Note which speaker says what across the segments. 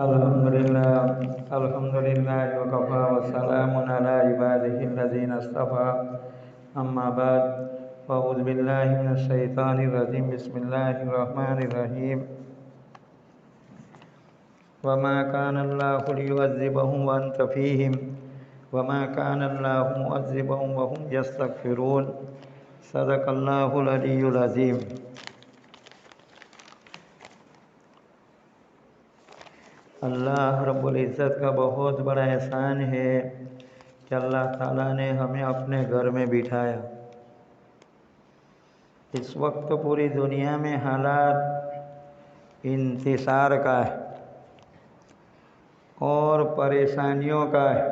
Speaker 1: الحمد للہ وکفا وسلام علی عبادہ الذین اصطفى اما بعد فاعوذ باللہ من الشیطان الرجیم بسم اللہ الرحمن الرحیم وما كان الله ليعذبهم وانت فيهم وما كان الله معذبهم وهم يستغفرون صدق اللہ العلی العظیم۔ اللہ رب العزت کا بہت بڑا احسان ہے کہ اللہ تعالیٰ نے ہمیں اپنے گھر میں بٹھایا۔ اس وقت پوری دنیا میں حالات انتشار کا ہے اور پریشانیوں کا ہے،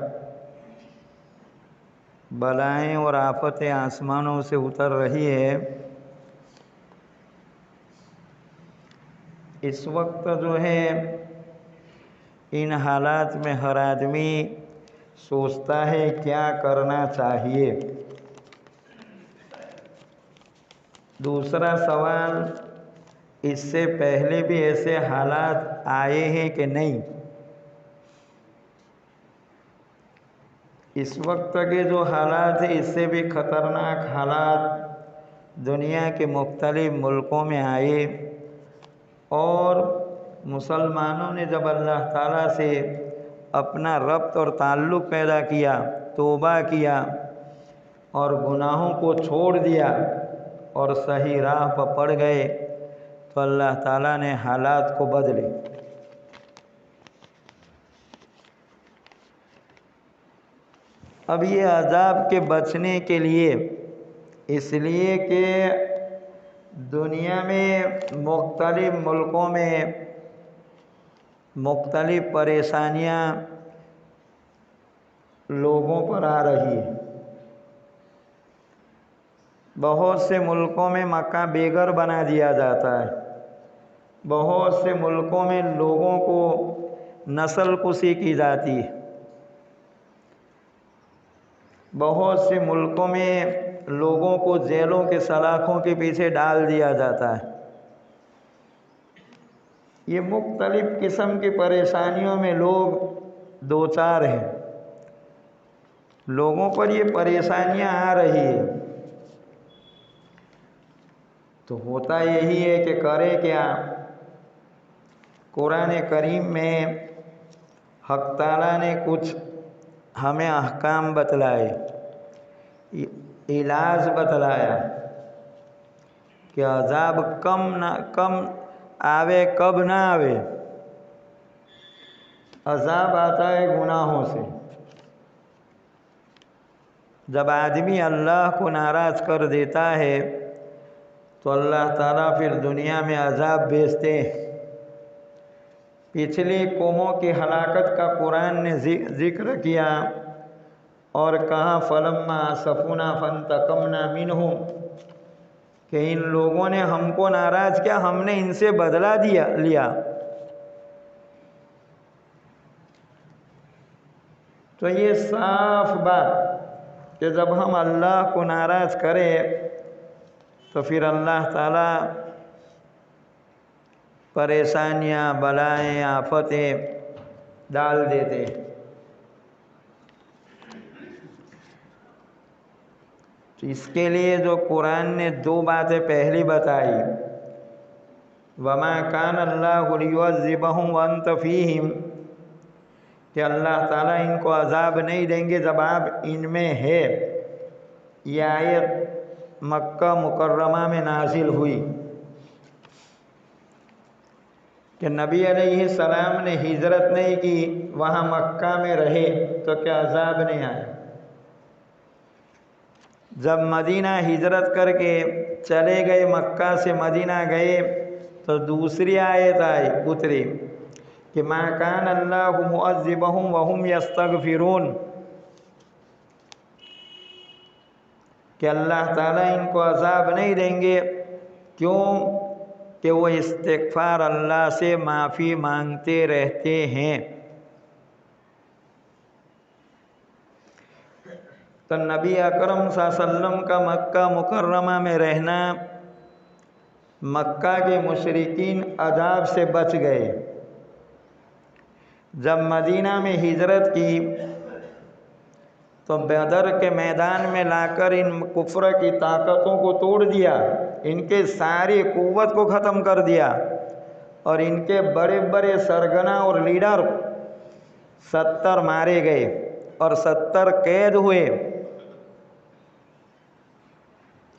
Speaker 1: بلائیں اور آفتیں آسمانوں سے اتر رہی ہے۔ اس وقت جو ہے ان حالات میں ہر آدمی سوچتا ہے کیا کرنا چاہیے۔ دوسرا سوال، اس سے پہلے بھی ایسے حالات آئے ہیں کہ نہیں؟ اس وقت کے جو حالات ہیں اس سے بھی خطرناک حالات دنیا کے مختلف ملکوں میں آئے، اور مسلمانوں نے جب اللہ تعالیٰ سے اپنا ربط اور تعلق پیدا کیا، توبہ کیا اور گناہوں کو چھوڑ دیا اور صحیح راہ پر پڑ گئے، تو اللہ تعالیٰ نے حالات کو بدلے۔ اب یہ عذاب کے بچنے کے لیے، اس لیے کہ دنیا میں مختلف ملکوں میں مختلف پریشانیاں لوگوں پر آ رہی ہیں۔ بہت سے ملکوں میں مکہ بے گھر بنا دیا جاتا ہے، بہت سے ملکوں میں لوگوں کو نسل کشی کی جاتی ہے، بہت سے ملکوں میں لوگوں کو جیلوں کے سلاخوں کے پیچھے ڈال دیا جاتا ہے۔ یہ مختلف قسم کی پریشانیوں میں لوگ دوچار ہیں، لوگوں پر یہ پریشانیاں آ رہی ہیں، تو ہوتا یہی ہے کہ کرے کیا؟ قرآن کریم میں حق تعالیٰ نے کچھ ہمیں احکام بتلائے، علاج بتلایا کہ عذاب کم آوے کب نہ آوے۔ عذاب آتا ہے گناہوں سے۔ جب آدمی اللہ کو ناراض کر دیتا ہے تو اللہ تعالیٰ پھر دنیا میں عذاب بھیجتے ہیں۔ پچھلی قوموں کی ہلاکت کا قرآن نے ذکر کیا اور کہا فَلَمَّا آسَفُونَا فَانْتَقَمْنَا مِنْهُمْ، کہ ان لوگوں نے ہم کو ناراض کیا، ہم نے ان سے بدلہ لیا۔ تو یہ صاف بات کہ جب ہم اللہ کو ناراض کریں تو پھر اللہ تعالیٰ پریشانیاں، بلائیں، آفتیں ڈال دیتے۔ تو اس کے لیے جو قرآن نے دو باتیں پہلی بتائی، وَمَا كَانَ اللَّهُ لِيُعَذِّبَهُمْ وَأَنْتَ فِيهِمْ، کہ اللہ تعالیٰ ان کو عذاب نہیں دیں گے جب آپ ان میں ہے۔ یہ آیت مکہ مکرمہ میں نازل ہوئی کہ نبی علیہ السلام نے ہجرت نہیں کی، وہاں مکہ میں رہے تو کیا عذاب نہیں آیا؟ جب مدینہ ہجرت کر کے چلے گئے، مکہ سے مدینہ گئے، تو دوسری آیت اتری کہ مَا كَانَ اللَّهُ مُعَذِّبَهُمْ وَهُمْ يَسْتَغْفِرُونَ، کہ اللہ تعالیٰ ان کو عذاب نہیں دیں گے، کیوں کہ وہ استغفار اللہ سے معافی مانگتے رہتے ہیں۔ تو نبی اکرم صلی اللہ علیہ وسلم کا مکہ مکرمہ میں رہنا، مکہ کے مشرکین عذاب سے بچ گئے۔ جب مدینہ میں ہجرت کی تو بدر کے میدان میں لا کر ان کفر کی طاقتوں کو توڑ دیا، ان کے ساری قوت کو ختم کر دیا، اور ان کے بڑے بڑے سرگنا اور لیڈر 70 مارے گئے اور 70 قید ہوئے۔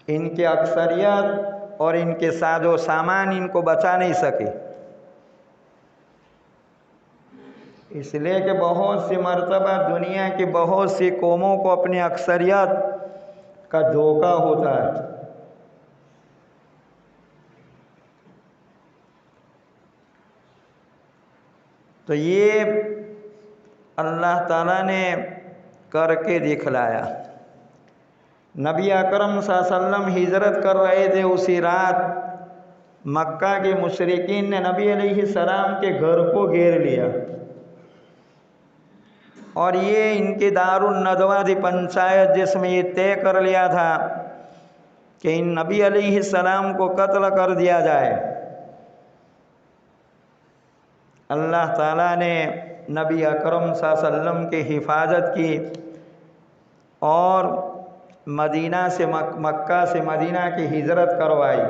Speaker 1: ان کی اکثریت اور ان کے ساز و سامان ان کو بچا نہیں سکے، اس لیے کہ بہت سی مرتبہ دنیا کی بہت سی قوموں کو اپنی اکثریت کا دھوکہ ہوتا ہے۔ تو یہ اللہ تعالیٰ نے کر کے دکھلایا۔ نبی اکرم صلی اللہ علیہ وسلم ہجرت کر رہے تھے، اسی رات مکہ کے مشرکین نے نبی علیہ السلام کے گھر کو گھیر لیا، اور یہ ان کی دار الندوہ تھی، پنچایت، جس میں یہ طے کر لیا تھا کہ ان نبی علیہ السلام کو قتل کر دیا جائے۔ اللہ تعالیٰ نے نبی اکرم صلی اللہ علیہ وسلم کی حفاظت کی اور مدینہ سے مکہ سے مدینہ کی ہجرت کروائی،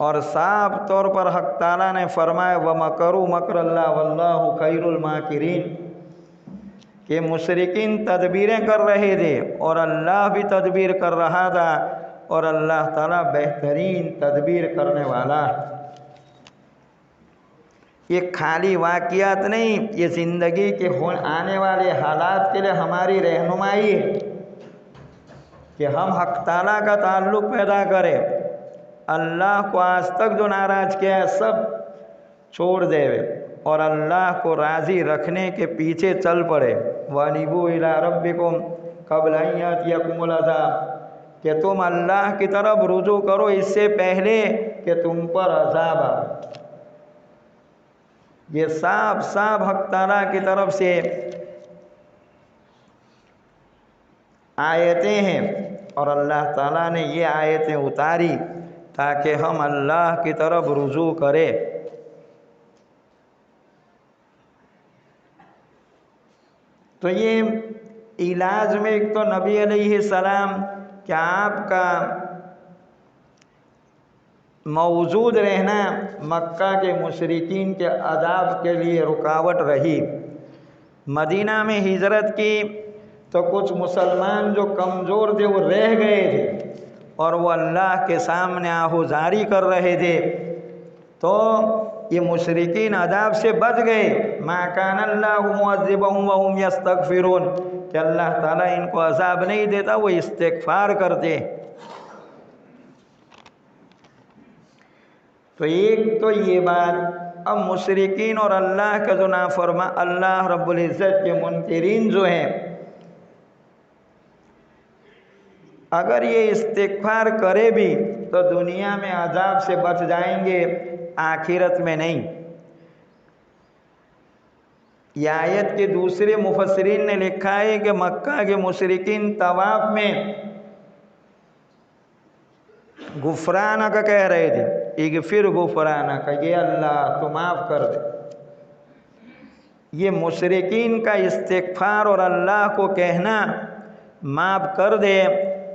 Speaker 1: اور صاف طور پر حق تعالیٰ نے فرمایا وَمَكَرُوا مَكْرَ اللَّهِ وَاللَّهُ خَيْرُ الْمَاكِرِينَ، کہ مشرکین تدبیریں کر رہے تھے اور اللہ بھی تدبیر کر رہا تھا، اور اللہ تعالیٰ بہترین تدبیر کرنے والا ہے۔ یہ خالی واقعات نہیں، یہ زندگی کے آنے والے حالات کے لیے ہماری رہنمائی ہے کہ ہم حق تعالیٰ کا تعلق پیدا کریں، اللہ کو آج تک جو ناراض کیا ہے سب چھوڑ دے اور اللہ کو راضی رکھنے کے پیچھے چل پڑے۔ وَأَنِيبُوا إِلَىٰ رَبِّكُمْ قَبْلَ أَن يَأْتِيَكُمُ الْعَذَابُ، کہ تم اللہ کی طرف رجوع کرو اس سے پہلے کہ تم پر عذاب آئے۔ یہ صاف صاف حق تعالیٰ کی طرف سے آیتیں ہیں، اور اللہ تعالیٰ نے یہ آیتیں اتاری تاکہ ہم اللہ کی طرف رجوع کریں۔ تو یہ علاج میں ایک تو نبی علیہ السلام کیا آپ کا موجود رہنا مکہ کے مشرکین کے عذاب کے لیے رکاوٹ رہی۔ مدینہ میں ہجرت کی تو کچھ مسلمان جو کمزور تھے وہ رہ گئے تھے اور وہ اللہ کے سامنے آہوزاری کر رہے تھے، تو یہ مشرکین عذاب سے بچ گئے۔ ما کان اللہ معذبہم وہم یستغفرون، کہ اللہ تعالیٰ ان کو عذاب نہیں دیتا، وہ استغفار کرتے۔ تو ایک تو یہ بات، اب مشرکین اور اللہ کا جو اللہ رب العزت کے منکرین جو ہیں، اگر یہ استغفار کرے بھی تو دنیا میں عذاب سے بچ جائیں گے، آخرت میں نہیں۔ یہ آیت کے دوسرے مفسرین نے لکھا ہے کہ مکہ کے مشرکین طواف میں غفرانک کہہ رہے تھے، اغفر غفرانک، یہ اللہ تو معاف کر دے۔ یہ مشرکین کا استغفار اور اللہ کو کہنا معاف کر دے،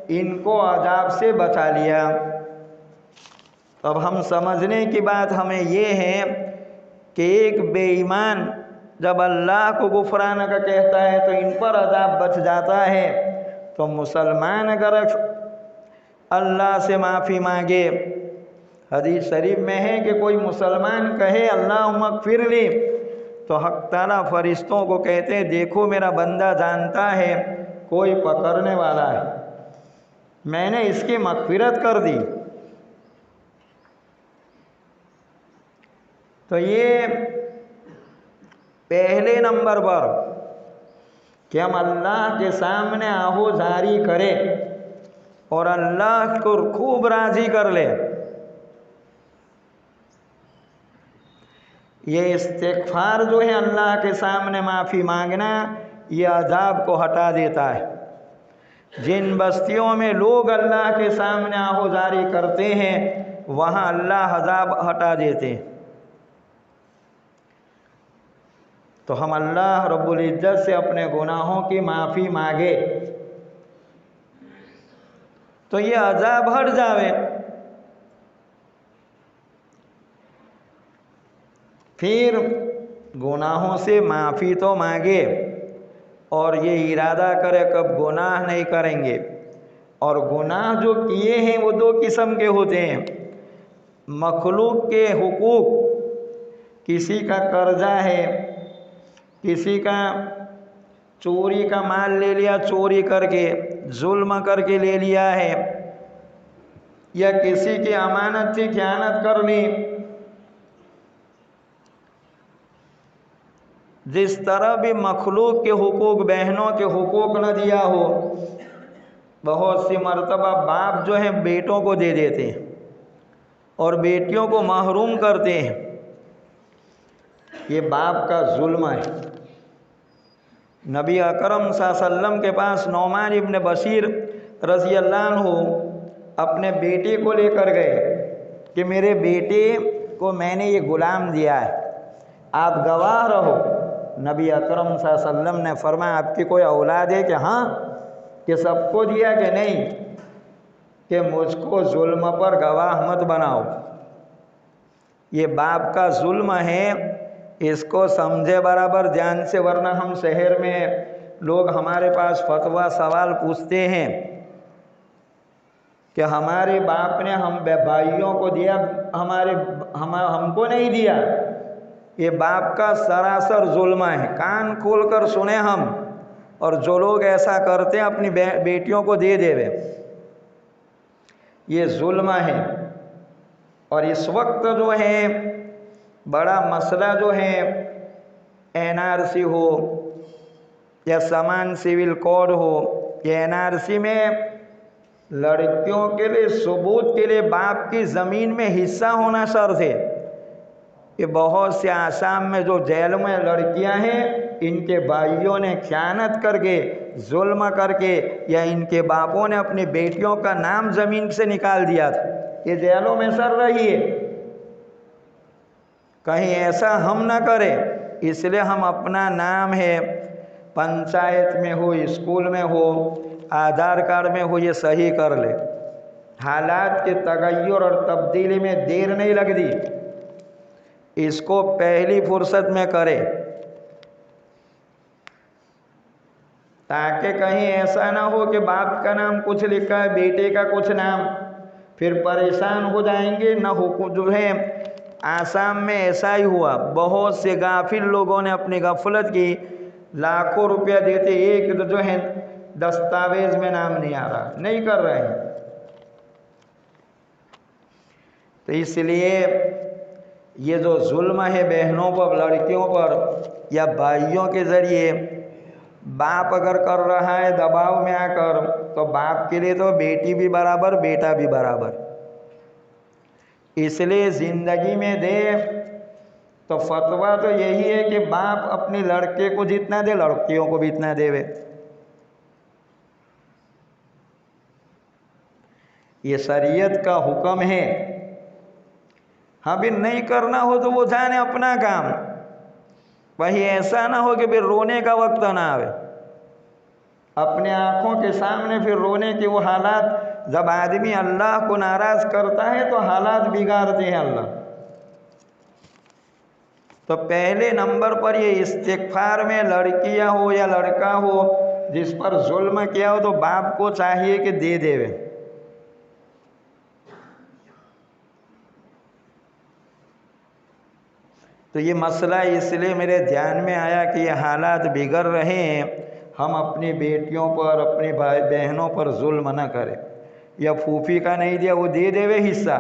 Speaker 1: ان کو عذاب سے بچا لیا۔ اب ہم سمجھنے کی بات ہمیں یہ ہے کہ ایک بے ایمان جب اللہ کو غفرانک کہتا ہے تو ان پر عذاب بچ جاتا ہے، تو مسلمان اگر اللہ سے معافی مانگے، حدیث شریف میں ہے کہ کوئی مسلمان کہے اللہم اغفر لی، تو حق تعالیٰ فرشتوں کو کہتے ہیں دیکھو میرا بندہ جانتا ہے کوئی پکڑنے والا ہے، میں نے اس کی مغفرت کر دی۔ تو یہ پہلے نمبر پر کہ ہم اللہ کے سامنے آہوزاری کریں اور اللہ کو خوب راضی کر لیں۔ یہ استغفار جو ہے اللہ کے سامنے معافی مانگنا، یہ عذاب کو ہٹا دیتا ہے۔ جن بستیوں میں لوگ اللہ کے سامنے آہوزاری کرتے ہیں وہاں اللہ عذاب ہٹا دیتے ہیں۔ تو ہم اللہ رب العزت سے اپنے گناہوں کی معافی مانگے تو یہ عذاب ہٹ جاوے۔ پھر گناہوں سے معافی تو مانگے اور یہ ارادہ کرے کہ اب گناہ نہیں کریں گے۔ اور گناہ جو کیے ہیں وہ دو قسم کے ہوتے ہیں، مخلوق کے حقوق، کسی کا قرضہ ہے، کسی کا چوری کا مال لے لیا، چوری کر کے ظلم کر کے لے لیا ہے، یا کسی کی امانت سے خیانت کر لی، جس طرح بھی مخلوق کے حقوق، بہنوں کے حقوق نہ دیا ہو۔ بہت سی مرتبہ باپ جو ہیں بیٹوں کو دے دیتے ہیں اور بیٹیوں کو محروم کرتے ہیں، یہ باپ کا ظلم ہے۔ نبی اکرم صلی اللہ علیہ وسلم کے پاس نعمان ابن بشیر رضی اللہ عنہ اپنے بیٹے کو لے کر گئے کہ میرے بیٹے کو میں نے یہ غلام دیا ہے، آپ گواہ رہو۔ نبی اکرم صلی اللہ علیہ وسلم نے فرمایا آپ کی کوئی اولاد ہے کہ ہاں، کہ سب کو دیا کہ نہیں، کہ مجھ کو ظلم پر گواہ مت بناؤ۔ یہ باپ کا ظلم ہے، اس کو سمجھے برابر جان سے، ورنہ ہم شہر میں لوگ ہمارے پاس فتویٰ سوال پوچھتے ہیں کہ ہمارے باپ نے ہم بھائیوں کو دیا، ہم کو نہیں دیا۔ یہ باپ کا سراسر ظلم ہے، کان کھول کر سنیں ہم، اور جو لوگ ایسا کرتے ہیں اپنی بیٹیوں کو دے دے، یہ ظلم ہے۔ اور اس وقت جو ہے بڑا مسئلہ جو ہے NRC ہو یا سامان سول کوڈ ہو، یہ NRC میں لڑکیوں کے لیے ثبوت کے لیے باپ کی زمین میں حصہ ہونا شرط ہے۔ یہ بہت سے آسام میں جو جیل میں لڑکیاں ہیں، ان کے بھائیوں نے خیانت کر کے، ظلم کر کے، یا ان کے باپوں نے اپنی بیٹیوں کا نام زمین سے نکال دیا تھا، یہ جیلوں میں سر رہی ہے۔ کہیں ایسا ہم نہ کریں، اس لیے ہم اپنا نام ہے، پنچایت میں ہو، اسکول میں ہو، آدھار کارڈ میں ہو، یہ صحیح کر لے۔ حالات کے تغیر اور تبدیلی میں دیر نہیں لگتی، اس کو پہلی فرصت میں کرے، تاکہ کہیں ایسا نہ ہو کہ باپ کا نام کچھ لکھا ہے، بیٹے کا کچھ نام، پھر پریشان ہو جائیں گے۔ نہ حقوق جو ہے، آسام میں ایسا ہی ہوا، بہت سے غافل لوگوں نے اپنی غفلت کی، لاکھوں روپیہ دیتے، ایک جو ہے دستاویز میں نام نہیں آ رہا، نہیں کر رہے ہیں۔ تو اس لیے یہ جو ظلم ہے بہنوں پر، لڑکیوں پر یا بھائیوں کے ذریعے، باپ اگر کر رہا ہے دباؤ میں آ کر، تو باپ کے لیے تو بیٹی بھی برابر، بیٹا بھی برابر۔ اس لیے زندگی میں دے تو فتویٰ تو یہی ہے کہ باپ اپنی لڑکے کو جتنا دے، لڑکیوں کو بھی اتنا دے۔ یہ شریعت کا حکم ہے۔ ہاں بھی نہیں کرنا ہو تو وہ جانے اپنا کام، وہی ایسا نہ ہو کہ پھر رونے کا وقت نہ آوے اپنے آنکھوں کے سامنے، پھر رونے کے وہ حالات۔ جب آدمی اللہ کو ناراض کرتا ہے تو حالات بگاڑتے ہیں اللہ۔ تو پہلے نمبر پر یہ استغفار میں لڑکیاں ہو یا لڑکا ہو جس پر ظلم کیا ہو، تو باپ کو چاہیے کہ دے دے۔ تو یہ مسئلہ اس لیے میرے دھیان میں آیا کہ یہ حالات بگڑ رہے ہیں، ہم اپنی بیٹیوں پر، اپنی بھائی بہنوں پر ظلم نہ کریں۔ یا پھوپھی کا نہیں دیا وہ دے دے حصہ۔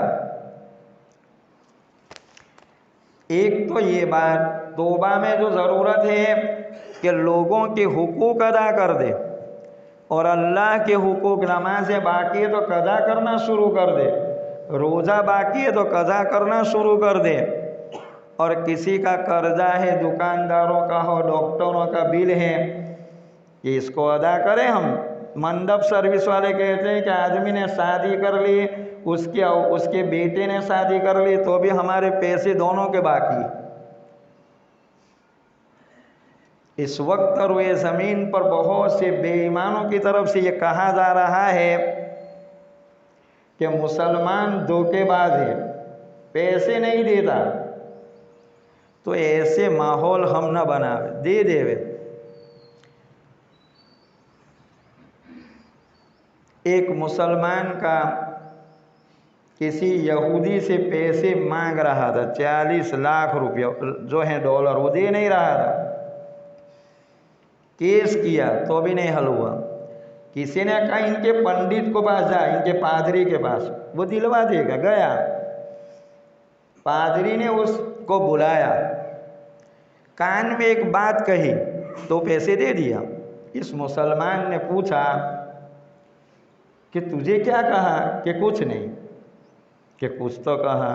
Speaker 1: ایک تو یہ بات توبہ میں جو ضرورت ہے کہ لوگوں کے حقوق ادا کر دے، اور اللہ کے حقوق، نمازیں باقی ہے تو قضا کرنا شروع کر دے، روزہ باقی ہے تو قضا کرنا شروع کر دے، اور کسی کا قرضہ ہے، دکانداروں کا ہو، ڈاکٹروں کا بل ہے، کہ اس کو ادا کریں۔ ہم منڈپ سروس والے کہتے ہیں کہ آدمی نے شادی کر لی، اس کے بیٹے نے شادی کر لی، تو بھی ہمارے پیسے دونوں کے باقی۔ اس وقت روئے زمین پر بہت سے بے ایمانوں کی طرف سے یہ کہا جا رہا ہے کہ مسلمان دھوکے باز ہے، پیسے نہیں دیتا، تو ایسے ماحول ہم نہ بناوے، دے دے۔ ایک مسلمان کا کسی یہودی سے پیسے مانگ رہا تھا، 40 لاکھ روپیہ جو ہیں ڈالر، وہ دے نہیں رہا تھا، کیس کیا تو بھی نہیں حل ہوا۔ کسی نے کہا ان کے پنڈت کو پاس جا، ان کے پادری کے پاس، وہ دلوا دے گا۔ گیا، پادری نے اس کو بلایا، کان میں ایک بات کہی تو پیسے دے دیا۔ اس مسلمان نے پوچھا کہ تجھے کیا کہا؟ کہ کچھ نہیں۔ کہ کچھ تو کہا؟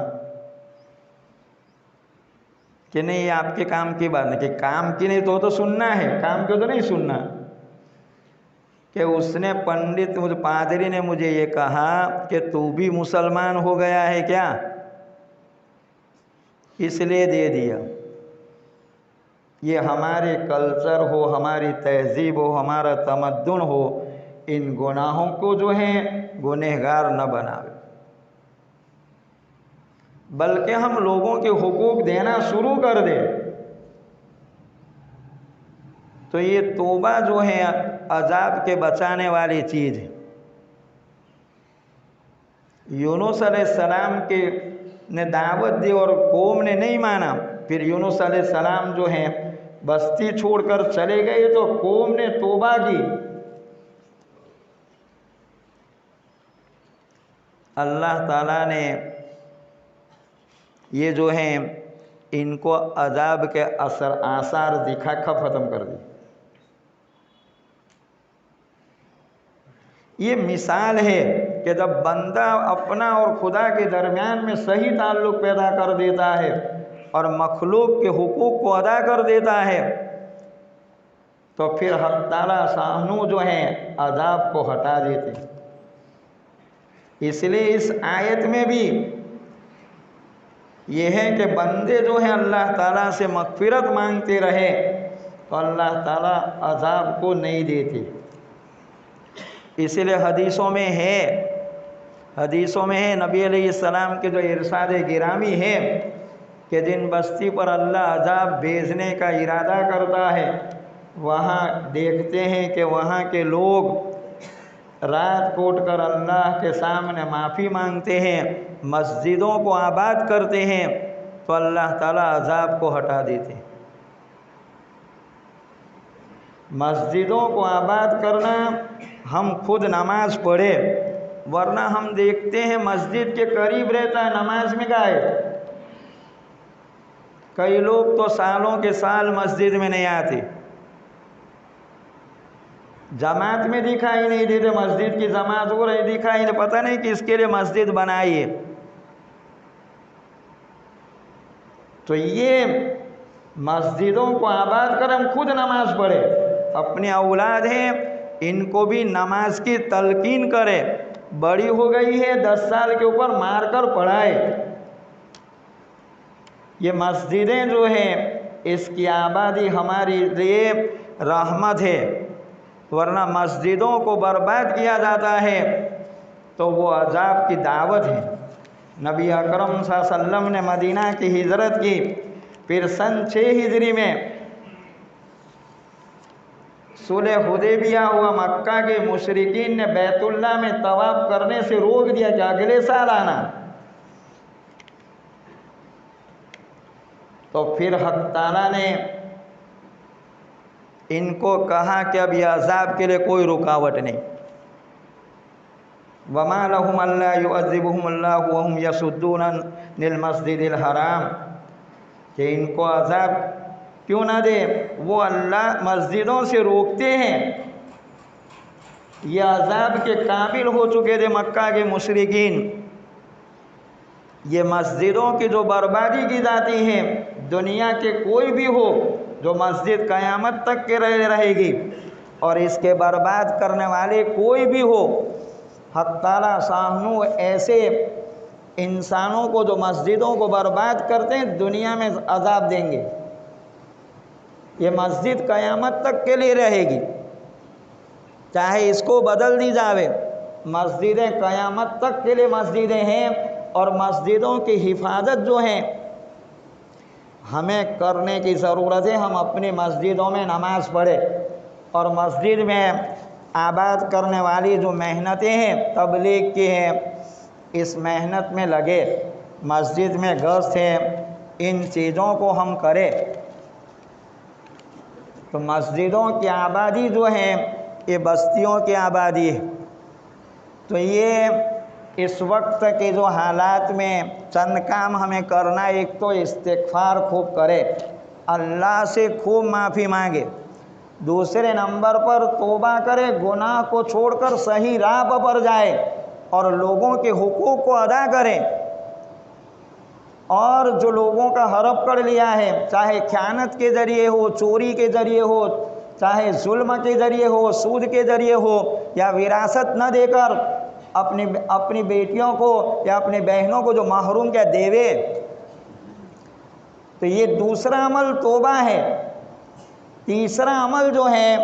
Speaker 1: کہ نہیں، یہ آپ کے کام کی بات نہیں۔ کہ کام کی نہیں تو سننا ہے، کام کی تو نہیں سننا۔ کہ اس نے پنڈت پادری نے مجھے یہ کہا کہ تو بھی مسلمان ہو گیا ہے کیا، اس لیے دے دیا۔ یہ ہمارے کلچر ہو، ہماری تہذیب ہو، ہمارا تمدن ہو، ان گناہوں کو جو ہے گنہگار نہ بناوے، بلکہ ہم لوگوں کے حقوق دینا شروع کر دیں تو یہ توبہ جو ہے عذاب کے بچانے والی چیز ہے۔ یونس علیہ السلام نے دعوت دی اور قوم نے نہیں مانا، پھر یونس علیہ السلام جو ہیں بستی چھوڑ کر چلے گئے تو قوم نے توبہ کی، اللہ تعالیٰ نے یہ جو ہیں ان کو عذاب کے آثار دکھا کر ختم کر دی۔ یہ مثال ہے کہ جب بندہ اپنا اور خدا کے درمیان میں صحیح تعلق پیدا کر دیتا ہے اور مخلوق کے حقوق کو ادا کر دیتا ہے تو پھر حق تعالیٰ شانو جو ہیں عذاب کو ہٹا دیتے۔ اس لیے اس آیت میں بھی یہ ہے کہ بندے جو ہیں اللہ تعالیٰ سے مغفرت مانگتے رہے تو اللہ تعالیٰ عذاب کو نہیں دیتے۔ اس لیے حدیثوں میں ہے نبی علیہ السلام کے جو ارشاد گرامی ہے کہ جن بستی پر اللہ عذاب بھیجنے کا ارادہ کرتا ہے وہاں دیکھتے ہیں کہ وہاں کے لوگ رات کوٹ کر اللہ کے سامنے معافی مانگتے ہیں، مسجدوں کو آباد کرتے ہیں تو اللہ تعالیٰ عذاب کو ہٹا دیتے ہیں۔ مسجدوں کو آباد کرنا، ہم خود نماز پڑھے، ورنہ ہم دیکھتے ہیں مسجد کے قریب رہتا ہے نماز میں گائے۔ کئی لوگ تو سالوں کے سال مسجد میں نہیں آتے، جماعت میں دکھائی نہیں دیتے، مسجد کی جماعت ہو رہی دکھائی نہیں، پتہ نہیں کس کے لیے مسجد بنائی ہے۔ تو یہ مسجدوں کو آباد کر، ہم خود نماز پڑھے، اپنے اولاد ہیں ان کو بھی نماز کی تلقین کرے، بڑی ہو گئی ہے 10 سال کے اوپر مار کر پڑھائے۔ یہ مسجدیں جو ہیں اس کی آبادی ہماری لیے رحمت ہے، ورنہ مسجدوں کو برباد کیا جاتا ہے تو وہ عذاب کی دعوت ہے۔ نبی اکرم صلی اللہ علیہ وسلم نے مدینہ کی ہجرت کی، پھر سن 6 ہجری میں صلح حدیبیہ ہوا، مکہ کے مشرکین نے بیت اللہ میں طواف کرنے سے روک دیا کہ اگلے سال آنا، تو پھر حق تعالیٰ نے ان کو کہا کہ اب یہ عذاب کے لیے کوئی رکاوٹ نہیں۔ وَمَا لَهُمْ أَلَّا يُعَذِّبُهُمُ اللَّهُ وَهُمْ يَصُدُّونَ عَنِ الْمَسْجِدِ الْحَرَامِ، کہ ان کو عذاب کیوں نہ دے، وہ اللہ مسجدوں سے روکتے ہیں۔ یہ عذاب کے قابل ہو چکے تھے مکہ کے مشرکین۔ یہ مسجدوں کی جو بربادی کی جاتی ہے، دنیا کے کوئی بھی ہو، جو مسجد قیامت تک کے رہے گی، اور اس کے برباد کرنے والے کوئی بھی ہو، حق تعالیٰ سامنو ایسے انسانوں کو جو مسجدوں کو برباد کرتے ہیں دنیا میں عذاب دیں گے۔ یہ مسجد قیامت تک کے لیے رہے گی، چاہے اس کو بدل دی جاوے، مسجدیں قیامت تک کے لیے مسجدیں ہیں، اور مسجدوں کی حفاظت جو ہے ہمیں کرنے کی ضرورت ہے۔ ہم اپنی مسجدوں میں نماز پڑھیں، اور مسجد میں آباد کرنے والی جو محنتیں ہیں تبلیغ کی ہیں، اس محنت میں لگے، مسجد میں گشت ہے، ان چیزوں کو ہم کریں۔ تو مسجدوں کی آبادی جو ہے یہ بستیوں کی آبادی ہے، تو یہ اس وقت کے جو حالات میں چند کام ہمیں کرنا، ایک تو استغفار خوب کرے، اللہ سے خوب معافی مانگے، دوسرے نمبر پر توبہ کرے، گناہ کو چھوڑ کر صحیح راہ پر جائے اور لوگوں کے حقوق کو ادا کرے، اور جو لوگوں کا ہڑپ کر لیا ہے، چاہے خیانت کے ذریعے ہو، چوری کے ذریعے ہو، چاہے ظلم کے ذریعے ہو، سود کے ذریعے ہو، یا وراثت نہ دے کر اپنی بیٹیوں کو یا اپنی بہنوں کو جو محروم کیا دیوے، تو یہ دوسرا عمل توبہ ہے۔ تیسرا عمل جو ہے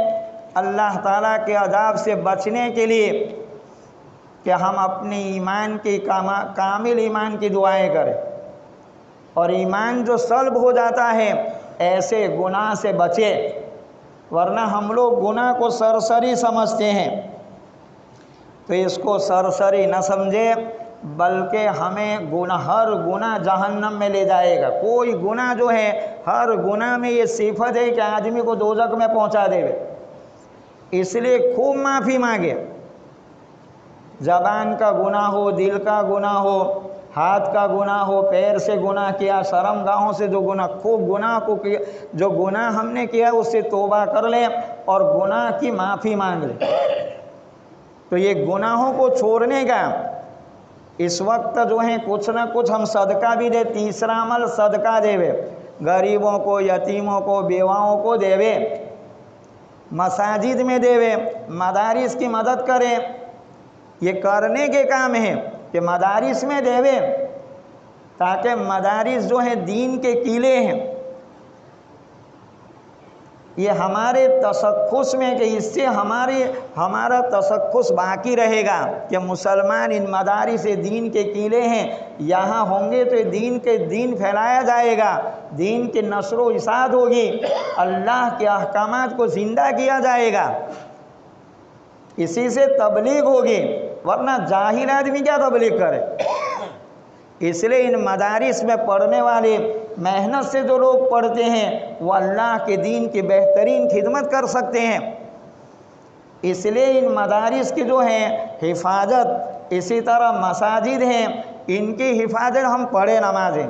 Speaker 1: اللہ تعالیٰ کے عذاب سے بچنے کے لیے کہ ہم اپنے ایمان کی کامل ایمان کی دعائیں کریں، اور ایمان جو سلب ہو جاتا ہے ایسے گناہ سے بچے، ورنہ ہم لوگ گناہ کو سرسری سمجھتے ہیں، تو اس کو سرسری نہ سمجھے، بلکہ ہمیں ہر گناہ جہنم میں لے جائے گا۔ کوئی گناہ جو ہے، ہر گناہ میں یہ صفت ہے کہ آدمی کو دوزخ میں پہنچا دے گا، اس لیے خوب معافی مانگے۔ زبان کا گناہ ہو، دل کا گناہ ہو، ہاتھ کا گناہ ہو، پیر سے گناہ کیا، شرم گاہوں سے جو گناہ، خوب گناہ کو کیا، جو گناہ ہم نے کیا اس سے توبہ کر لیں اور گناہ کی معافی مانگ لیں۔ تو یہ گناہوں کو چھوڑنے کا اس وقت جو ہے کچھ نہ کچھ ہم صدقہ بھی دے، تیسرا عمل صدقہ دیوے، غریبوں کو، یتیموں کو، بیواؤں کو دیوے، مساجد میں دیوے، مدارس کی مدد کریں، یہ کرنے کے کام ہیں کہ مدارس میں دیوے، تاکہ مدارس جو ہیں دین کے قلعے ہیں، یہ ہمارے تشخص میں کہ اس سے ہمارا تشخص باقی رہے گا کہ مسلمان ان مدارس دین کے قلعے ہیں، یہاں ہوں گے تو دین پھیلایا جائے گا، دین کی نشر و اشاعت ہوگی، اللہ کے احکامات کو زندہ کیا جائے گا، اسی سے تبلیغ ہوگی، ورنہ جاہل آدمی کیا تبلیغ کرے۔ اس لیے ان مدارس میں پڑھنے والے، محنت سے جو لوگ پڑھتے ہیں وہ اللہ کے دین کی بہترین خدمت کر سکتے ہیں، اس لیے ان مدارس کی جو ہیں حفاظت، اسی طرح مساجد ہیں ان کی حفاظت، ہم پڑھیں نمازیں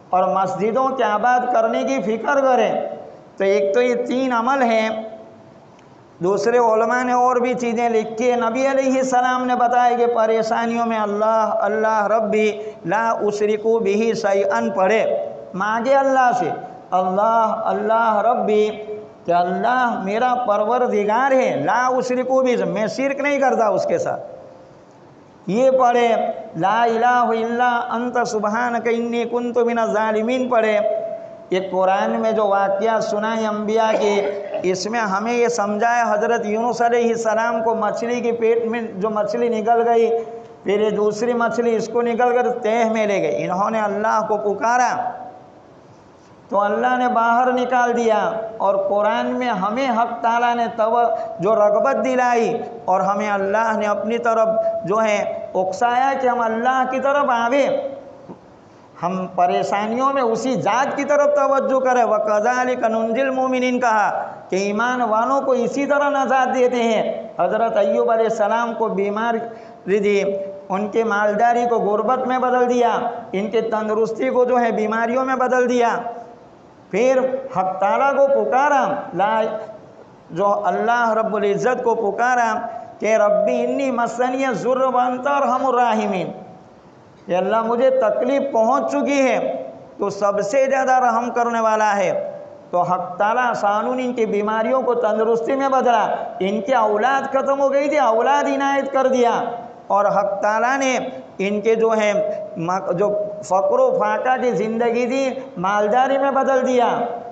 Speaker 1: اور مسجدوں کے آباد کرنے کی فکر کریں۔ تو ایک تو یہ 3 عمل ہیں، دوسرے علماء نے اور بھی چیزیں لکھی ہیں، نبی علیہ السلام نے بتایا کہ پریشانیوں میں اللہ اللہ ربی لا اشرکو بہ شیئا پڑھے، مانگے اللہ سے، اللہ اللہ ربی، کہ اللہ میرا پروردگار ہے، لا اشرکو بہ، میں شرک نہیں کرتا اس کے ساتھ، یہ پڑھے، لا الہ الا انت سبحانک انی کنت من الظالمین پڑھے۔ یہ قرآن میں جو واقعہ سنا ہے انبیاء کی، اس میں ہمیں یہ سمجھایا، حضرت یونس علیہ السلام کو مچھلی کے پیٹ میں جو مچھلی نکل گئی، پھر یہ دوسری مچھلی اس کو نکل کر تہہ میں لے گئی، انہوں نے اللہ کو پکارا تو اللہ نے باہر نکال دیا، اور قرآن میں ہمیں حق تعالیٰ نے جو رغبت دلائی اور ہمیں اللہ نے اپنی طرف جو ہے اکسایا کہ ہم اللہ کی طرف آویں، ہم پریشانیوں میں اسی ذات کی طرف توجہ کریں۔ وَكَذَلِكَ نُنْجِي الْمُؤْمِنِينَ کہا کہ ایمان والوں کو اسی طرح نجات دیتے ہیں۔ حضرت ایوب علیہ السلام کو بیماری دی، ان کے مالداری کو غربت میں بدل دیا، ان کے تندرستی کو جو ہے بیماریوں میں بدل دیا، پھر حق تعالیٰ کو پکارا، جو اللہ رب العزت کو پکارا کہ ربی انی مسنی الضر وانت ارحم الراحمین، کہ اللہ مجھے تکلیف پہنچ چکی ہے تو سب سے زیادہ رحم کرنے والا ہے، تو حق تعالیٰ سانون ان کی بیماریوں کو تندرستی میں بدلا، ان کی اولاد ختم ہو گئی تھی، اولاد عنایت کر دیا، اور حق تعالیٰ نے ان کے جو ہیں جو فقر و فاقہ کی زندگی تھی مالداری میں بدل دیا،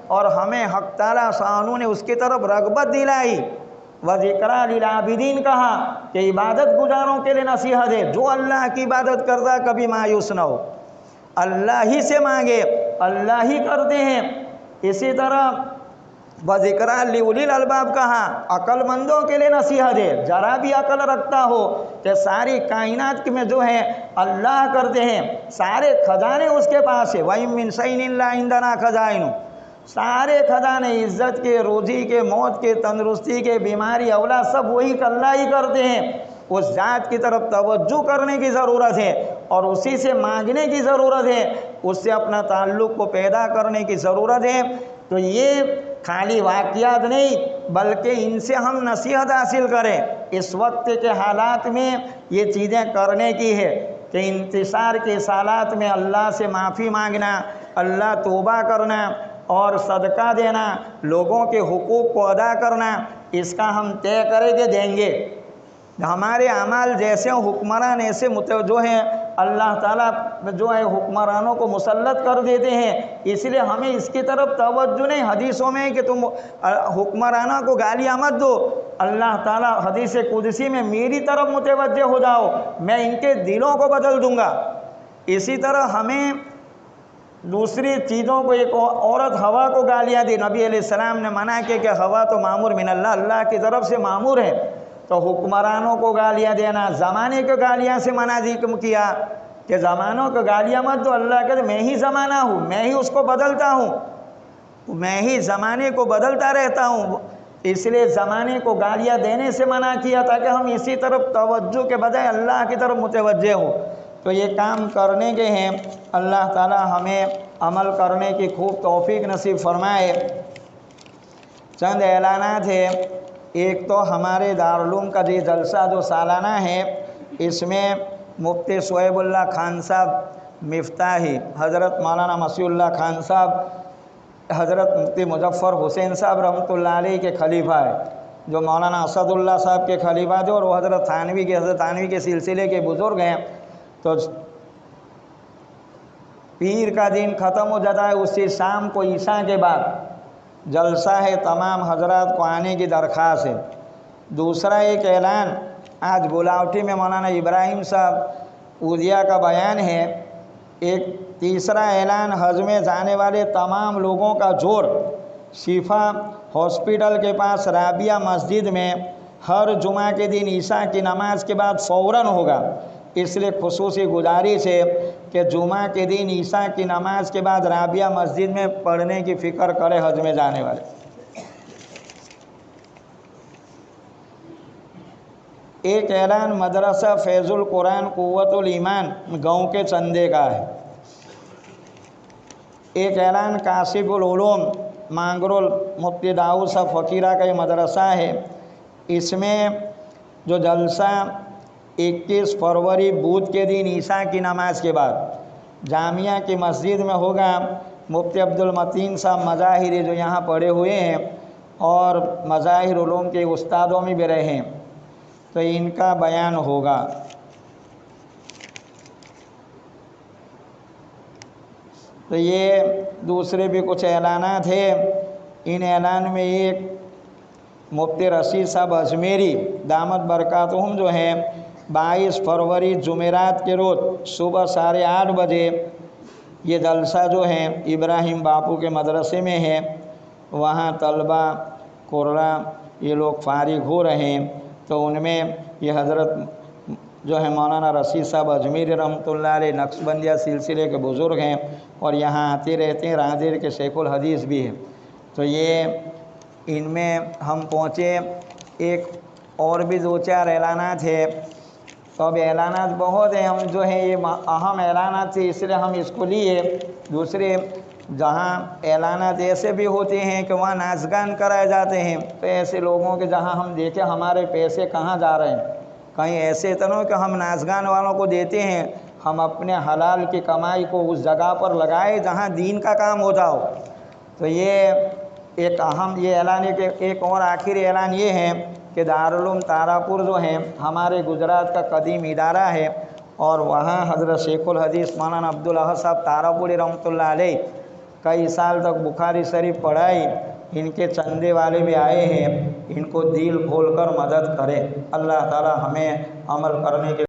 Speaker 1: اور ہمیں حق تعالیٰ شانو نے اس کی طرف رغبت دلائی۔ وذکریٰ للعابدین کہا کہ عبادت گزاروں کے لیے نصیحت ہے، جو اللہ کی عبادت کرتا ہے کبھی مایوس نہ ہو، اللہ ہی سے مانگے، اللہ ہی کرتے ہیں۔ اسی طرح وذکریٰ لأولی الالباب کہا، عقل مندوں کے لیے نصیحت ہے، ذرا بھی عقل رکھتا ہو کہ ساری کائنات میں جو ہے اللہ کرتے ہیں، سارے خزانے اس کے پاس ہے۔ وَإِن مِّن شَيْءٍ إِلَّا عِندَنَا خَزَائِنُهُ، سارے خزانے عزت کے، روزی کے، موت کے، تندرستی کے، بیماری، اولاد، سب وہی اللہ ہی کرتے ہیں۔ اس ذات کی طرف توجہ کرنے کی ضرورت ہے اور اسی سے مانگنے کی ضرورت ہے، اس سے اپنا تعلق کو پیدا کرنے کی ضرورت ہے۔ تو یہ خالی واقعات نہیں بلکہ ان سے ہم نصیحت حاصل کریں۔ اس وقت کے حالات میں یہ چیزیں کرنے کی ہے کہ انتشار کے سالات میں اللہ سے معافی مانگنا، اللہ توبہ کرنا اور صدقہ دینا، لوگوں کے حقوق کو ادا کرنا، اس کا ہم طے کرے کہ دیں گے۔ ہمارے اعمال جیسے حکمران ایسے جو ہیں اللہ تعالیٰ جو ہے حکمرانوں کو مسلط کر دیتے ہیں، اس لیے ہمیں اس کی طرف توجہ نہیں۔ حدیثوں میں کہ تم حکمرانوں کو گالیاں مت دو، اللہ تعالیٰ حدیث قدسی میں میری طرف متوجہ ہو جاؤ، میں ان کے دلوں کو بدل دوں گا۔ اسی طرح ہمیں دوسری چیزوں کو، ایک عورت ہوا کو گالیاں دی، نبی علیہ السلام نے منع کیا کہ ہوا تو معمور من اللہ کی طرف سے معمور ہے، تو حکمرانوں کو گالیاں دینا، زمانے کو گالیاں سے منع کیا کہ زمانوں کو گالیاں مت دو، اللہ کہتے میں ہی زمانہ ہوں، میں ہی اس کو بدلتا ہوں، میں ہی زمانے کو بدلتا رہتا ہوں، اس لیے زمانے کو گالیاں دینے سے منع کیا تاکہ ہم اسی طرف توجہ کے بجائے اللہ کی طرف متوجہ ہوں۔ تو یہ کام کرنے کے ہیں، اللہ تعالی ہمیں عمل کرنے کی خوب توفیق نصیب فرمائے۔ چند اعلانات ہیں۔ ایک تو ہمارے دارالعلوم کا یہ جلسہ جو سالانہ ہے، اس میں مفتی شعیب اللہ خان صاحب مفتاحی، حضرت مولانا مسیح اللہ خان صاحب، حضرت مفتی مظفر حسین صاحب رحمۃ اللہ علیہ کے خلیفہ ہے، جو مولانا اسد اللہ صاحب کے خلیفہ تھے، اور وہ حضرت تھانوی کے سلسلے کے بزرگ ہیں۔ تو پیر کا دن ختم ہو جاتا ہے، اسی شام کو عشاء کے بعد جلسہ ہے، تمام حضرات کو آنے کی درخواست ہے۔ دوسرا ایک اعلان، آج گلاوٹی میں مولانا ابراہیم صاحب اودیا کا بیان ہے۔ ایک تیسرا اعلان، حج میں جانے والے تمام لوگوں کا جوڑ شفا ہاسپٹل کے پاس رابعہ مسجد میں ہر جمعہ کے دن عشاء کی نماز کے بعد فوراً ہوگا، اس لیے خصوصی گزارش ہے کہ جمعہ کے دن عشاء کی نماز کے بعد رابعہ مسجد میں پڑھنے کی فکر کرے حج میں جانے والے۔ ایک اعلان مدرسہ فیض القرآن قوت الایمان گاؤں کے چندے کا ہے۔ ایک اعلان کاشف العلوم مانگرول مفتی داؤد صاحب فقیرہ کا یہ مدرسہ ہے، اس میں جو جلسہ 21 فروری بدھ کے دن عشاء کی نماز کے بعد جامعہ کی مسجد میں ہوگا۔ مفتی عبدالمتین صاحب مظاہری جو یہاں پڑھے ہوئے ہیں اور مظاہر علوم کے استادوں میں بھی رہے ہیں، تو ان کا بیان ہوگا۔ تو یہ دوسرے بھی کچھ اعلانات ہیں۔ ان اعلان میں ایک مفتی رشید صاحب اجمیری دامت برکاتہم جو ہیں 22 فروری جمعرات کے روز صبح 8:30 بجے یہ جلسہ جو ہے ابراہیم باپو کے مدرسے میں ہے، وہاں طلبہ قرہ یہ لوگ فارغ ہو رہے ہیں، تو ان میں یہ حضرت جو ہے مولانا رشید صاحب اجمیری رحمۃ اللہ علیہ نقشبندیہ سلسلے کے بزرگ ہیں اور یہاں آتے رہتے ہیں، راجر کے شیخ الحدیث بھی ہیں، تو یہ ان میں ہم پہنچے۔ ایک اور بھی 2-4 اعلانات ہیں، تو اب اعلانات بہت ہیں، ہم جو ہیں یہ اہم اعلانات تھے اس لیے ہم اس کو لیے۔ دوسرے جہاں اعلانات ایسے بھی ہوتے ہیں کہ وہاں ناچ گان کرائے جاتے ہیں، تو ایسے لوگوں کے جہاں ہم دیکھیں ہمارے پیسے کہاں جا رہے ہیں، کہیں ایسے تو نہیں کہ ہم ناچ گان والوں کو دیتے ہیں، ہم اپنے حلال کی کمائی کو اس جگہ پر لگائے جہاں دین کا کام ہو جاؤ۔ تو یہ ایک اہم یہ اعلان ہے کہ ایک اور آخری اعلان یہ ہے کہ دارالعلوم تارا-پور جو ہیں ہمارے گجرات کا قدیم ادارہ ہے، اور وہاں حضرت شیخ الحدیث مولانا عبدالاحد صاحب تارا پوری رحمۃ اللہ علیہ کئی سال تک بخاری شریف پڑھائی، ان کے چندے والے بھی آئے ہیں، ان کو دل کھول کر مدد کرے۔ اللہ تعالی ہمیں عمل کرنے کے